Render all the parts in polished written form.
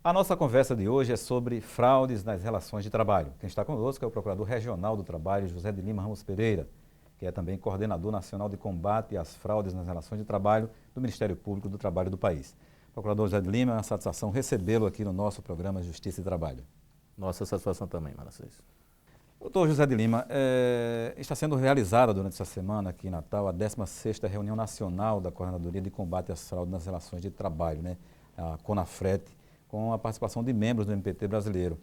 A nossa conversa de hoje é sobre fraudes nas relações de trabalho. Quem está conosco é o Procurador Regional do Trabalho, José de Lima Ramos Pereira, que é também Coordenador Nacional de Combate às Fraudes nas Relações de Trabalho do Ministério Público do Trabalho do país. Procurador José de Lima, é uma satisfação recebê-lo aqui no nosso programa Justiça e Trabalho. Nossa satisfação também, Manassés. Doutor José de Lima, está sendo realizada durante essa semana aqui em Natal a 16ª Reunião Nacional da Coordenadoria de Combate às Fraudes nas Relações de Trabalho, né? A CONAFRET, com a participação de membros do MPT brasileiro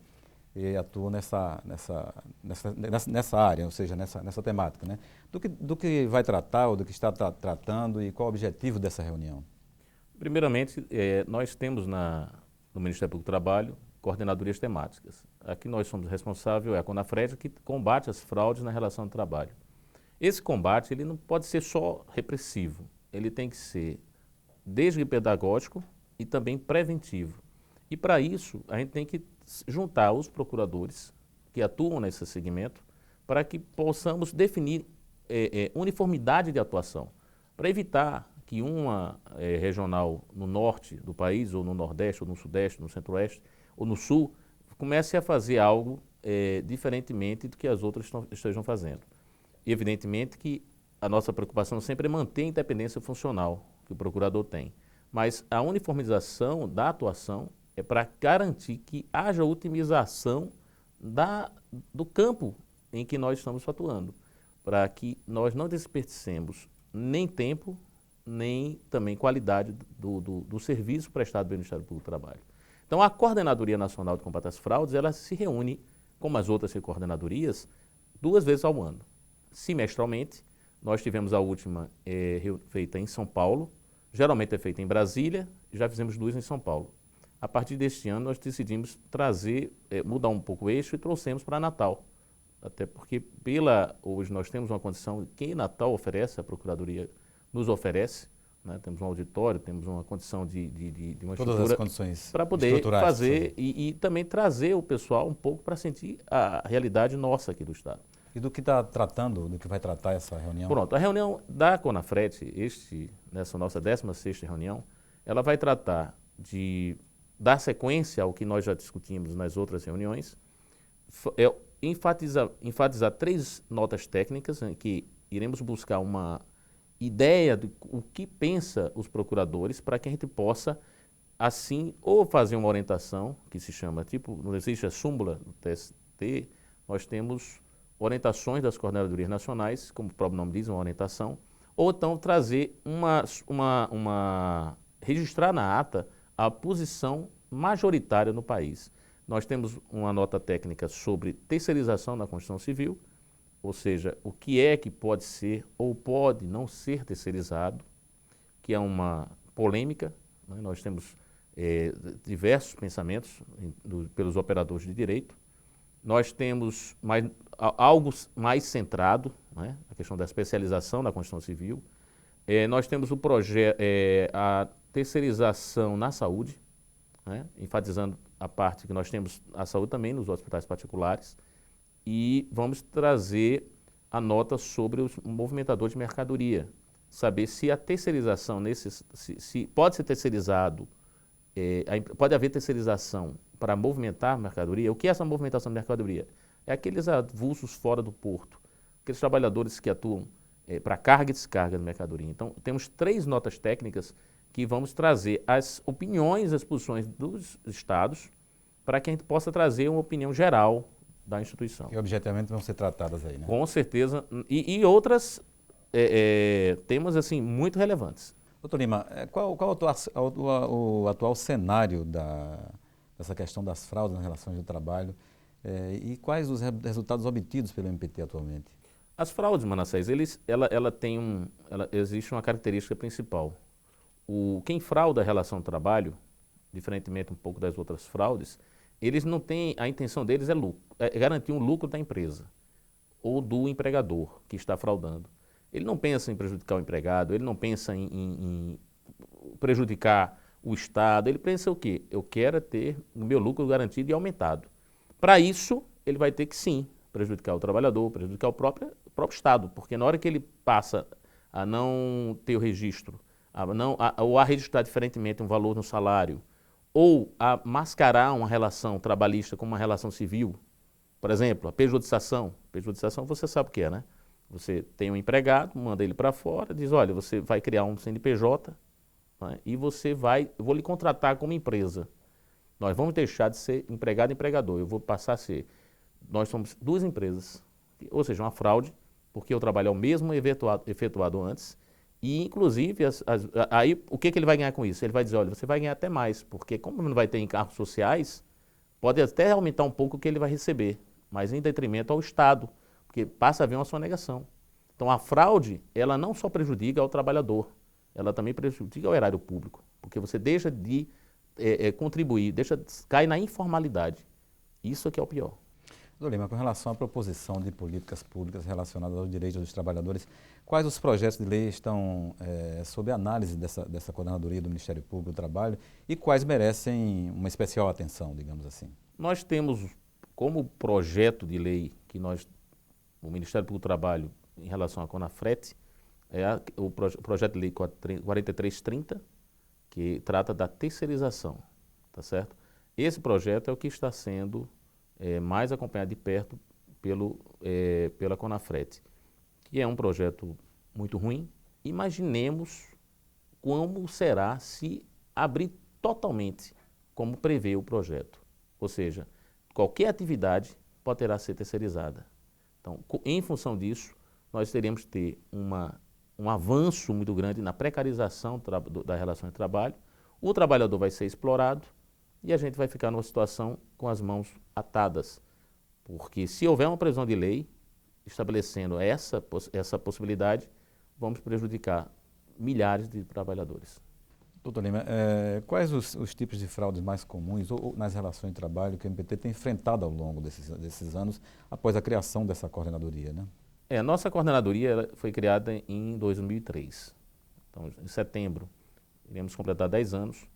e atuam nessa área, ou seja, nessa temática, né? Do que vai tratar ou do que está tratando e qual o objetivo dessa reunião? Primeiramente, nós temos no Ministério Público do Trabalho coordenadorias temáticas. Aqui nós somos responsáveis, é a CONAFRET, que combate as fraudes na relação de trabalho. Esse combate ele não pode ser só repressivo, ele tem que ser desde pedagógico e também preventivo. E para isso, a gente tem que juntar os procuradores que atuam nesse segmento para que possamos definir uniformidade de atuação, para evitar que uma regional no norte do país, ou no nordeste, ou no sudeste, no centro-oeste, ou no sul, comece a fazer algo diferentemente do que as outras estejam fazendo. E evidentemente que a nossa preocupação sempre é manter a independência funcional que o procurador tem. Mas a uniformização da atuação é para garantir que haja otimização do campo em que nós estamos atuando, para que nós não desperdicemos nem tempo, nem também qualidade do serviço prestado pelo Ministério Público do Trabalho. Então, a Coordenadoria Nacional de Combate às Fraudes, ela se reúne, como as outras coordenadorias, 2 vezes ao ano. Semestralmente, nós tivemos a última feita em São Paulo, geralmente é feita em Brasília, já fizemos 2 em São Paulo. A partir deste ano, nós decidimos mudar um pouco o eixo e trouxemos para Natal. Até porque, hoje nós temos uma condição que Natal oferece, a Procuradoria nos oferece, né? Temos um auditório, temos uma condição de uma Todas as condições para poder fazer e também trazer o pessoal um pouco para sentir a realidade nossa aqui do Estado. E do que está tratando, do que vai tratar essa reunião? Pronto, a reunião da CONAFRET, nessa nossa 16ª reunião, ela vai tratar de dar sequência ao que nós já discutimos nas outras reuniões, enfatizar 3 notas técnicas, em que iremos buscar uma ideia do que pensa os procuradores para que a gente possa, assim, ou fazer uma orientação, que se chama, não existe a súmula do TST, nós temos orientações das coordenadorias nacionais, como o próprio nome diz, uma orientação, ou então trazer registrar na ata a posição majoritária no país. Nós temos uma nota técnica sobre terceirização na Constituição Civil, ou seja, o que é que pode ser ou pode não ser terceirizado, que é uma polêmica, né? Nós temos diversos pensamentos pelos operadores de direito. Nós temos algo mais centrado, né? A questão da especialização na Constituição Civil. Nós temos a terceirização na saúde, né? Enfatizando a parte que nós temos a saúde também nos hospitais particulares. E vamos trazer a nota sobre os movimentadores de mercadoria. Saber se a terceirização, se pode ser terceirizado, pode haver terceirização para movimentar mercadoria. O que é essa movimentação de mercadoria? É aqueles avulsos fora do porto, aqueles trabalhadores que atuam para carga e descarga de mercadoria. Então, temos 3 notas técnicas que vamos trazer as opiniões, as posições dos estados, para que a gente possa trazer uma opinião geral da instituição. E objetivamente vão ser tratadas aí, né? Com certeza. E outras temas assim, muito relevantes. Doutor Lima, qual o atual cenário dessa questão das fraudes nas relações de trabalho e quais os resultados obtidos pelo MPT atualmente? As fraudes, Manassés, existe uma característica principal. Quem frauda a relação de trabalho, diferentemente um pouco das outras fraudes, eles não têm, a intenção deles é garantir um lucro da empresa ou do empregador que está fraudando. Ele não pensa em prejudicar o empregado, ele não pensa em prejudicar o Estado, ele pensa o quê? Eu quero ter o meu lucro garantido e aumentado. Para isso, ele vai ter que sim prejudicar o trabalhador, prejudicar o próprio Estado, porque na hora que ele passa a não ter o registro, ou a registrar diferentemente um valor no salário, ou a mascarar uma relação trabalhista como uma relação civil. Por exemplo, a pejotização. Pejotização você sabe o que é, né? Você tem um empregado, manda ele para fora, diz, olha, você vai criar um CNPJ, né, e eu vou lhe contratar como empresa. Nós vamos deixar de ser empregado e empregador, eu vou passar a ser, nós somos duas empresas, ou seja, uma fraude, porque o trabalho é o mesmo efetuado antes, e inclusive, aí o que ele vai ganhar com isso? Ele vai dizer, olha, você vai ganhar até mais, porque como não vai ter encargos sociais, pode até aumentar um pouco o que ele vai receber, mas em detrimento ao Estado, porque passa a haver uma sonegação. Então a fraude, ela não só prejudica ao trabalhador, ela também prejudica ao erário público, porque você deixa de contribuir, cai na informalidade. Isso é que é o pior. Doutor Lima, com relação à proposição de políticas públicas relacionadas aos direitos dos trabalhadores, quais os projetos de lei estão sob análise dessa coordenadoria do Ministério Público do Trabalho e quais merecem uma especial atenção, digamos assim? Nós temos como projeto de lei que o Ministério Público do Trabalho, em relação à CONAFRET, o projeto de lei 4330, que trata da terceirização, tá certo? Esse projeto é o que está sendo mais acompanhado de perto pela CONAFRET, que é um projeto muito ruim. Imaginemos como será se abrir totalmente, como prevê o projeto. Ou seja, qualquer atividade poderá ser terceirizada. Então, em função disso, nós teríamos que ter um avanço muito grande na precarização da relação de trabalho, o trabalhador vai ser explorado e a gente vai ficar numa situação com as mãos atadas. Porque se houver uma previsão de lei estabelecendo essa possibilidade, vamos prejudicar milhares de trabalhadores. Doutor Lima, quais os tipos de fraudes mais comuns ou nas relações de trabalho que o MPT tem enfrentado ao longo desses anos após a criação dessa coordenadoria, né? Nossa coordenadoria foi criada em 2003. Então, em setembro, iremos completar 10 anos,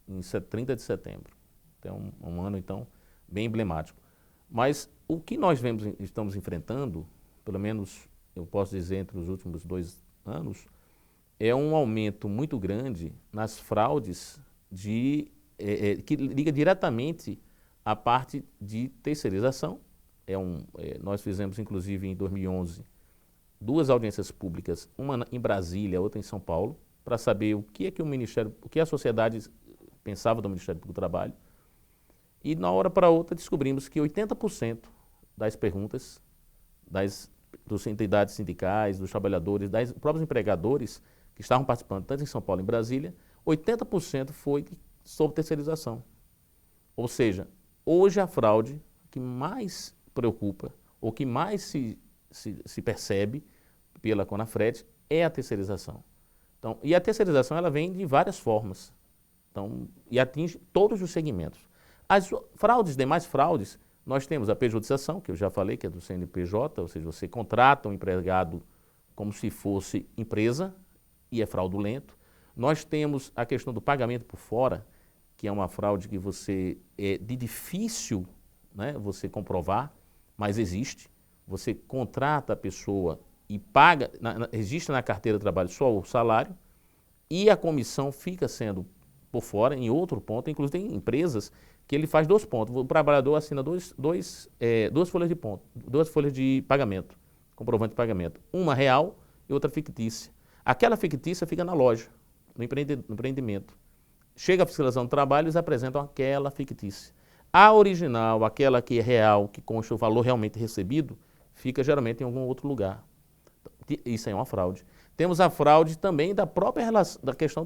em 30 de setembro. Então, um ano, então, bem emblemático. Mas o que nós estamos enfrentando, pelo menos eu posso dizer entre os últimos 2 anos, é um aumento muito grande nas fraudes que liga diretamente à parte de terceirização. Nós fizemos, inclusive, em 2011, 2 audiências públicas, uma em Brasília, outra em São Paulo, para saber o que a sociedade pensava do Ministério Público do Trabalho. E, na hora para outra, descobrimos que 80% das perguntas das entidades sindicais, dos trabalhadores, dos próprios empregadores que estavam participando, tanto em São Paulo e em Brasília, 80% foi sobre terceirização. Ou seja, hoje a fraude que mais preocupa, ou que mais se percebe pela CONAFRET é a terceirização. Então, e a terceirização ela vem de várias formas, então, e atinge todos os segmentos. As fraudes, demais fraudes, nós temos a pejotização, que eu já falei, que é do CNPJ, ou seja, você contrata um empregado como se fosse empresa e é fraudulento. Nós temos a questão do pagamento por fora, que é uma fraude que é de difícil, né, você comprovar, mas existe. Você contrata a pessoa e paga, registra na carteira de trabalho só o salário e a comissão fica sendo por fora, em outro ponto. Inclusive tem empresas que ele faz 2 pontos. O trabalhador assina duas folhas de pagamento, comprovante de pagamento. Uma real e outra fictícia. Aquela fictícia fica na loja, no empreendimento. Chega a fiscalização do trabalho, eles apresentam aquela fictícia. A original, aquela que é real, que consta o valor realmente recebido, fica geralmente em algum outro lugar. Isso aí é uma fraude. Temos a fraude também da própria relação, da questão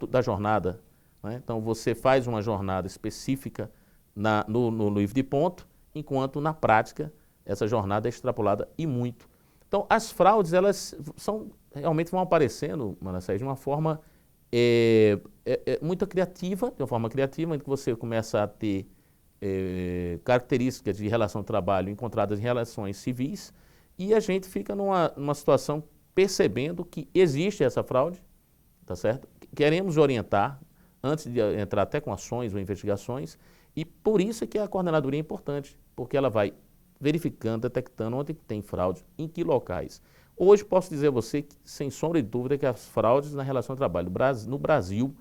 da jornada, né? Então você faz uma jornada específica no livro de ponto, enquanto na prática essa jornada é extrapolada e muito. Então as fraudes, elas realmente vão aparecendo, Manassés, de uma forma muito criativa, de uma forma criativa, em que você começa a ter características de relação de trabalho encontradas em relações civis, e a gente fica numa situação percebendo que existe essa fraude, tá certo? Queremos orientar, antes de entrar até com ações ou investigações, e por isso é que a coordenadoria é importante, porque ela vai verificando, detectando onde tem fraude, em que locais. Hoje posso dizer a você, sem sombra de dúvida, que as fraudes na relação de trabalho no Brasil,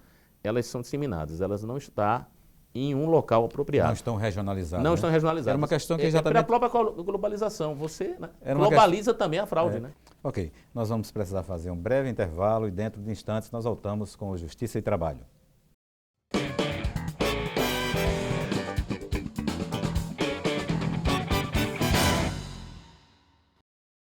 elas são disseminadas, elas não estão em um local apropriado. Não estão regionalizadas. Não né? estão regionalizadas. Era uma questão que Pela exatamente... própria globalização. Você, né, Era uma globaliza também a fraude, né? Ok, nós vamos precisar fazer um breve intervalo e dentro de instantes nós voltamos com o Justiça e Trabalho.